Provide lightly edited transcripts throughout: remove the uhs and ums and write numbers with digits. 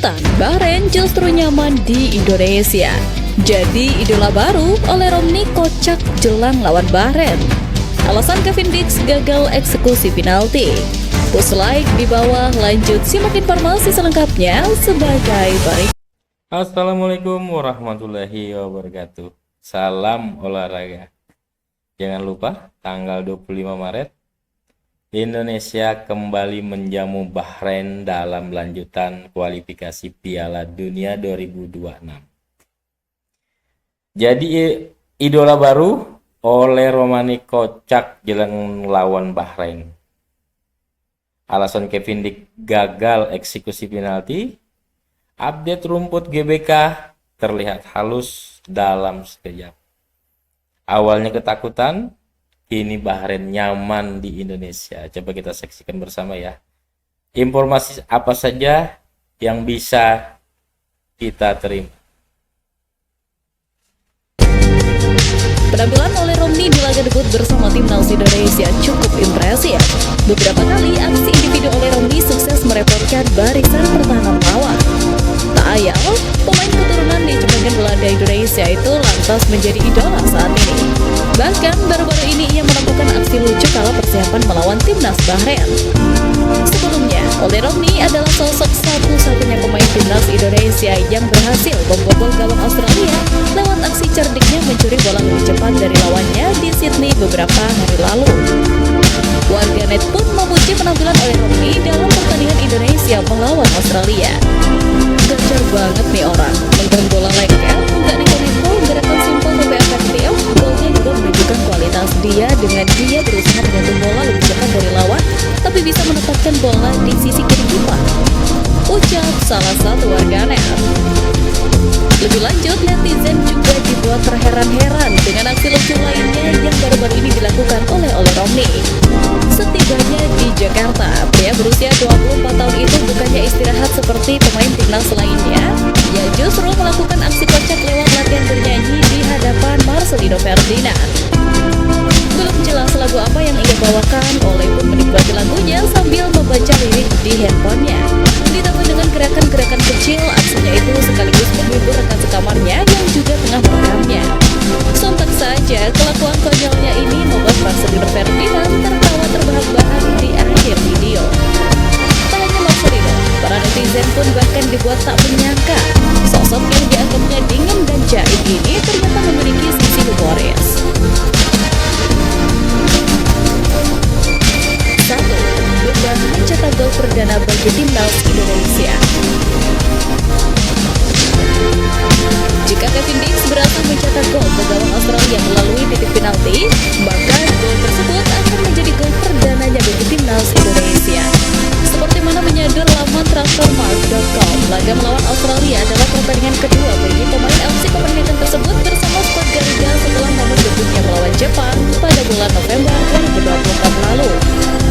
Bahrain justru nyaman di Indonesia. Jadi idola baru oleh Romni kocak jelang lawan Bahrain. Alasan Kevin Dix gagal eksekusi penalti. Push like di bawah, lanjut simak informasi selengkapnya sebagai berikut. Assalamualaikum warahmatullahi wabarakatuh. Salam olahraga. Jangan lupa tanggal 25 Maret Indonesia kembali menjamu Bahrain dalam lanjutan kualifikasi Piala Dunia 2026. Jadi idola baru oleh Romani kocak jelang lawan Bahrain. Alasan Kevin Dix gagal eksekusi penalti. Update rumput GBK terlihat halus dalam sekejap. Awalnya ketakutan, kini Bahrain nyaman di Indonesia. Coba kita saksikan bersama ya. Informasi apa saja yang bisa kita terima. Penampilan oleh Romni di laga debut bersama timnas Indonesia cukup impresif. Beberapa kali aksi individu oleh Romni sukses merepotkan barisan pertahanan lawan. Tak ayal, pemain keturunan di Jembatan Belanda Indonesia itu lantas menjadi idola saat ini. Bahkan baru-baru ini ia melakukan aksi lucu kala persiapan melawan timnas Bahrain. Sebelumnya, Ole Romni adalah sosok satu-satunya pemain timnas Indonesia yang berhasil membobol gawang Australia lewat aksi cerdiknya mencuri bola lebih cepat dari lawannya di Sydney beberapa hari lalu. Warganet pun memuji penampilan Ole Romni dalam pertandingan Indonesia melawan Australia. Gacor banget nih orang, megang bola lengket, nggak neko-neko, gerakan simpel tapi efektif. Golnya juga menunjukkan kualitas dia dengan dia berusaha menyentuh bola lebih cepat dari lawan, tapi bisa menempatkan bola di sisi kiri kiper. Ucap salah satu warganet. Lebih lanjut, netizen juga dibuat terheran-heran dengan aksi lucu lainnya yang baru-baru ini dilakukan oleh Ole Romni. Setibanya di Jakarta, pria berusia 24 tahun itu bukannya istirahat seperti pemain timnas lainnya, ia justru melakukan aksi kocak lewat latihan bernyanyi di hadapan Marcelino Ferdinand. Belum jelas lagu apa yang ia bawakan, Ole pun menikmati lagunya sambil membaca lirik di handphonenya. Ditambah dengan gerakan-gerakan kecil, aksinya itu sekaligus menghibur rekan sekamarnya yang juga tengah merekamnya. Sontak saja, kelakuan konyolnya ini membuat Marcelino Ferdinand tertawa terbahak-bahak di akhir video. Tak hanya Marcelino, para netizen pun bahkan dibuat tak menyangka sosok yang dianggapnya dingin dan jaim ini ternyata memiliki sisi humoris. 1. Beban mencetak gol perdana bagi timnas Indonesia. Jika Kevin Dix berhasil mencetak gol ke gawang Australia melalui titik penalti, maka gol tersebut akan menjadi gol perdananya bagi timnas Indonesia. Seperti mana menyadar laman transfermarkt.com, laga melawan Australia adalah pertandingan kedua bagi pemain FC Copenhagen tersebut bersama skuad Garuda setelah momen debutnya melawan Jepang pada bulan November 2024 lalu.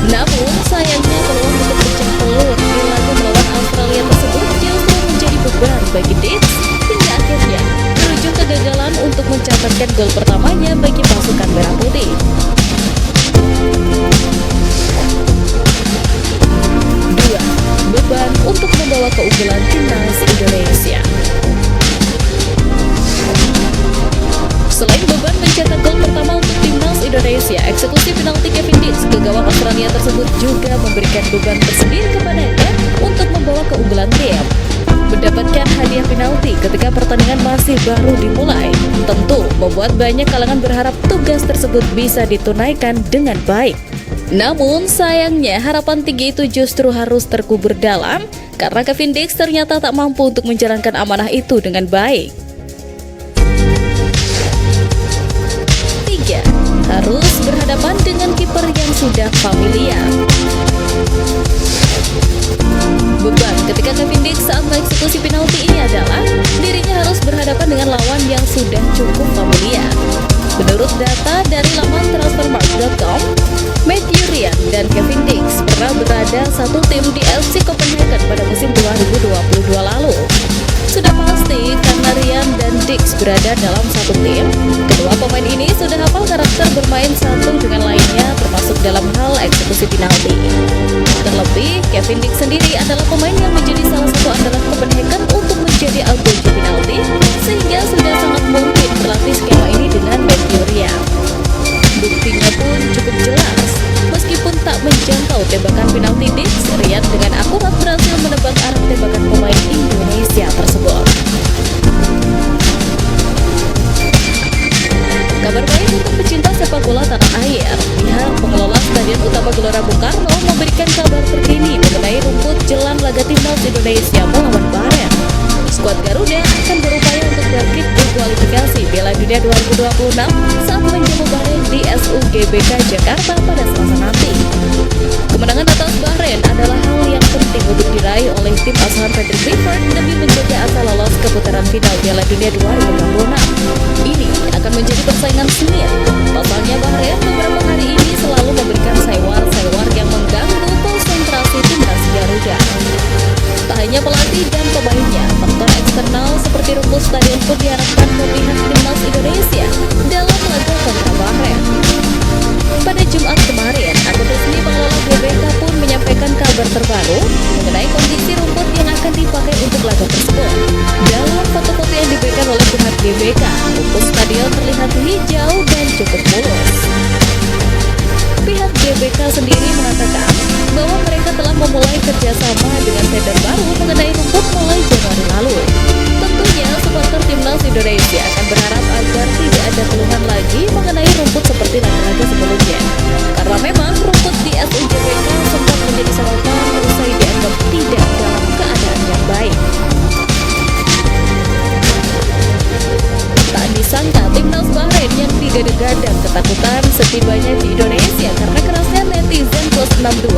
Namun, sayangnya peluang untuk pecah telur di laga melawan Australia tersebut justru menjadi beban bagi Dix hingga akhirnya berujung kegagalan untuk mencatatkan gol pertamanya bagi pasukan Merah Putih. 2. Beban untuk membawa keunggulan timnas Indonesia. Selain beban mencetak gol pertama untuk timnas Indonesia, eksekusi penalti Kevin Dix ke gawang Australia tersebut juga memberikan beban tersendiri kepadanya untuk membawa keunggulan tim. Mendapatkan hadiah penalti ketika pertandingan masih baru dimulai tentu membuat banyak kalangan berharap tugas tersebut bisa ditunaikan dengan baik. Namun sayangnya harapan tinggi itu justru harus terkubur dalam karena Kevin Dix ternyata tak mampu untuk menjalankan amanah itu dengan baik. 3. Harus berhadapan dengan kiper yang sudah familiar. Beban ketika Kevin Dix saat mengeksekusi penalti ini adalah dirinya harus berhadapan dengan lawan yang sudah cukup familiar. Menurut data dari laman transfermarkt.com, Matthew Ryan dan Kevin Dix pernah berada satu tim di FC Copenhagen pada musim 2022 lalu. Sudah pasti karena Ryan dan Dix berada dalam satu tim, kedua pemain ini sudah hafal karakter bermain satu dengan lainnya termasuk dalam hal eksekusi penalti. Terlebih, Kevin Dick sendiri adalah pemain yang menjadi salah satu andalan Copenhagen untuk menjadi algojo penalti, sehingga sudah sangat mungkin berlatih skema ini dengan baik Yuria. Buktinya pun cukup jelas. Meskipun tak menjangkau tembakan penalti Dick, Riyad dengan akurat berhasil menebak arah tembakan pemain Indonesia tersebut. Kabar baik untuk pecinta sepak bola tanah air. Pihak pengelola Stadion Utama Gelora Bung Karno memberikan kabar terkini mengenai rumput jelang laga timnas Indonesia melawan Bahrain. Skuad Garuda akan berupaya untuk bangkit di kualifikasi Piala Dunia 2026 saat menjamu Bahrain di SUGBK Jakarta pada Selasa nanti. Kemenangan atas Bahrain adalah hal yang penting untuk diraih oleh tim asuhan Patrick Clifford demi menjaga asa lolos ke putaran final Piala Dunia 2026. Ini akan menjadi persaingan sengit. Pasalnya Bahrain beberapa hari ini selalu memberikan sewar-sewar yang mengganggu konsentrasi timnas Garuda. Tak hanya pelatih dan pemainnya, faktor eksternal seperti rumput stadion pun diharapkan memihak timnas Indonesia dalam laga kontra Bahrain. Pada Jumat kemarin, akun resmi pengelola GBK pun menyampaikan kabar terbaru mengenai kondisi rumput yang akan dipakai untuk laga tersebut. Dalam foto-foto yang diberikan oleh pihak GBK, rumput stadion terlihat hijau dan cukup mulus. Pihak GBK sendiri mengatakan bahwa mereka telah memulai kerjasama dengan vendor baru mengenai rumput mulai Januari lalu. Tentunya supporter timnas Indonesia akan berharap agar tidak ada keluhan lagi mengenai rumput seperti laga-laga sebelumnya. Karena memang rumput di SUGBK sempat menjadi sorotan usai dianggap tidak dalam keadaan yang baik. Tak disangka timnas Bahrain yang digadang-gadang ketakutan setibanya di Indonesia karena kerasnya netizen plus 62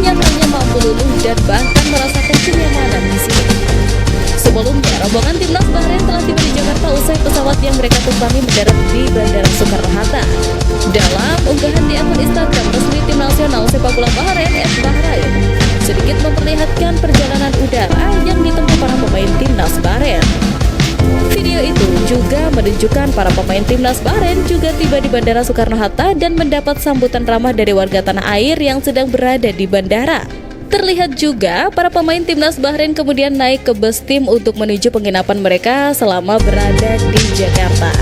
nyatanya mampu luluh dan bahkan merasakan kenyamanan di sini. Sebelumnya, rombongan timnas Bahrain telah tiba di Jakarta usai pesawat yang mereka tumpangi mendarat di Bandara Soekarno-Hatta. Dalam unggahan di akun Instagram resmi tim nasional sepak bola Bahrain @bahrain, sedikit memperlihatkan perjalanan udara yang ditempuh para pemain timnas Bahrain. Video itu juga menunjukkan para pemain timnas Bahrain juga tiba di Bandara Soekarno-Hatta dan mendapat sambutan ramah dari warga tanah air yang sedang berada di bandara. Terlihat juga para pemain timnas Bahrain kemudian naik ke bus tim untuk menuju penginapan mereka selama berada di Jakarta.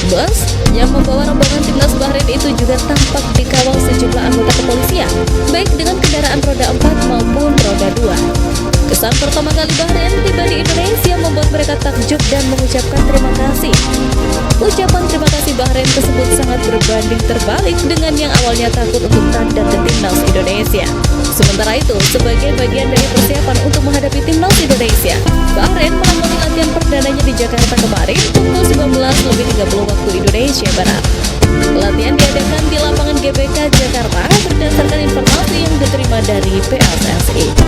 Bus yang membawa rombongan timnas Bahrain itu juga tampak dikawal sejumlah anggota kepolisian, baik dengan kendaraan roda 4 maupun roda 2. Kesan pertama kali Bahrain tiba di Indonesia membuat mereka takjub dan mengucapkan terima kasih. Ucapan terima kasih Bahrain tersebut sangat berbanding terbalik dengan yang awalnya takut untuk tandang ke timnas Indonesia. Sementara itu, sebagai bagian dari persiapan untuk menghadapi timnas Indonesia, Bahrain melakoni latihan perdananya di Jakarta kemarin pukul 19.30 waktu Indonesia Barat. Latihan diadakan di lapangan GBK Jakarta berdasarkan informasi yang diterima dari PSSI.